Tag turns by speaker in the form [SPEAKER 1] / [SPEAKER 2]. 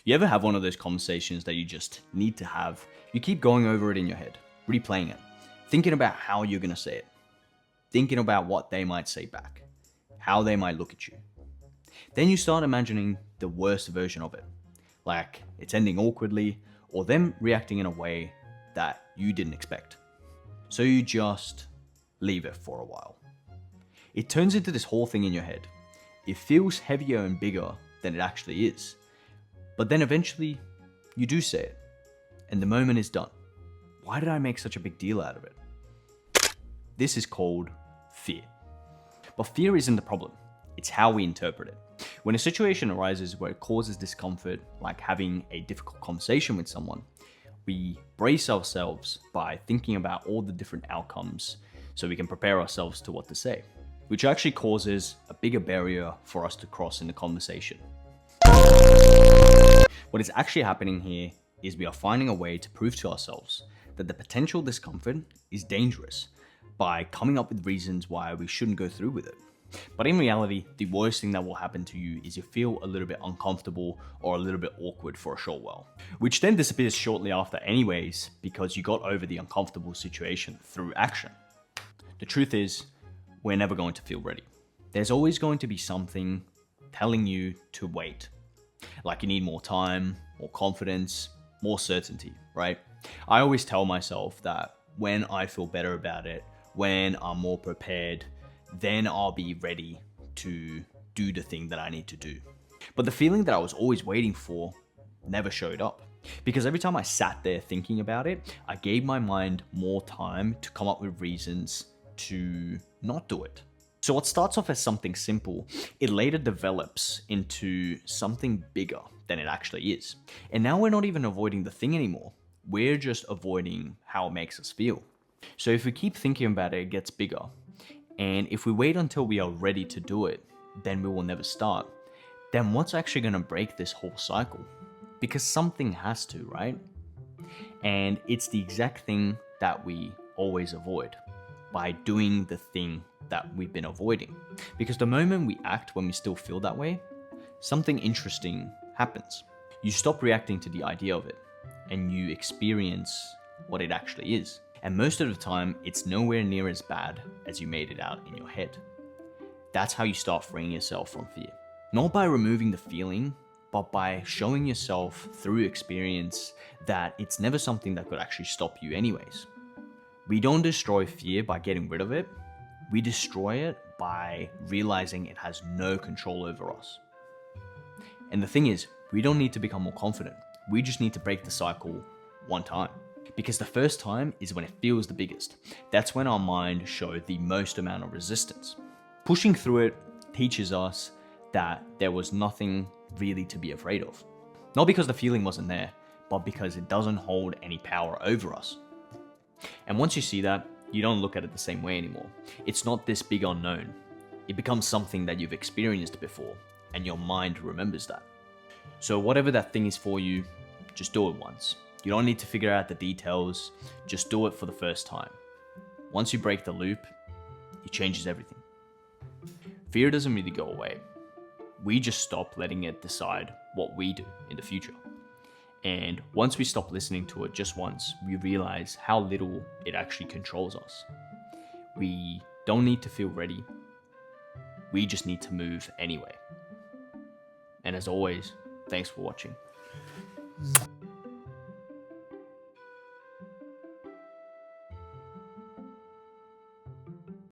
[SPEAKER 1] You ever have one of those conversations that you just need to have? You keep going over it in your head, replaying it, thinking about how you're going to say it, thinking about what they might say back, how they might look at you. Then you start imagining the worst version of it, like it's ending awkwardly or them reacting in a way that you didn't expect. So you just leave it for a while. It turns into this whole thing in your head. It feels heavier and bigger than it actually is. But then eventually, you do say it, and the moment is done. Why did I make such a big deal out of it? This is called fear. But fear isn't the problem. It's how we interpret it. When a situation arises where it causes discomfort, like having a difficult conversation with someone, we brace ourselves by thinking about all the different outcomes so we can prepare ourselves to what to say, which actually causes a bigger barrier for us to cross in the conversation. What is actually happening here is we are finding a way to prove to ourselves that the potential discomfort is dangerous by coming up with reasons why we shouldn't go through with it. But in reality, the worst thing that will happen to you is you feel a little bit uncomfortable or a little bit awkward for a short while, which then disappears shortly after anyways because you got over the uncomfortable situation through action. The truth is, we're never going to feel ready. There's always going to be something telling you to wait. Like you need more time, more confidence, more certainty, right? I always tell myself that when I feel better about it, when I'm more prepared, then I'll be ready to do the thing that I need to do. But the feeling that I was always waiting for never showed up. Because every time I sat there thinking about it, I gave my mind more time to come up with reasons to not do it. So what starts off as something simple, it later develops into something bigger than it actually is. And now we're not even avoiding the thing anymore. We're just avoiding how it makes us feel. So if we keep thinking about it, it gets bigger. And if we wait until we are ready to do it, then we will never start. Then what's actually going to break this whole cycle? Because something has to, right? And it's the exact thing that we always avoid by doing the thing that we've been avoiding. Because the moment we act when we still feel that way, something interesting happens. You stop reacting to the idea of it and you experience what it actually is. And most of the time, it's nowhere near as bad as you made it out in your head. That's how you start freeing yourself from fear. Not by removing the feeling, but by showing yourself through experience that it's never something that could actually stop you anyways. We don't destroy fear by getting rid of it. We destroy it by realizing it has no control over us. And the thing is, we don't need to become more confident. We just need to break the cycle one time. Because the first time is when it feels the biggest. That's when our mind shows the most amount of resistance. Pushing through it teaches us that there was nothing really to be afraid of. Not because the feeling wasn't there, but because it doesn't hold any power over us. And once you see that, you don't look at it the same way anymore. It's not this big unknown. It becomes something that you've experienced before, and your mind remembers that. So whatever that thing is for you, just do it once. You don't need to figure out the details, just do it for the first time. Once you break the loop, it changes everything. Fear doesn't really go away. We just stop letting it decide what we do in the future. And once we stop listening to it just once, we realize how little it actually controls us. We don't need to feel ready. We just need to move anyway. And as always, thanks for watching.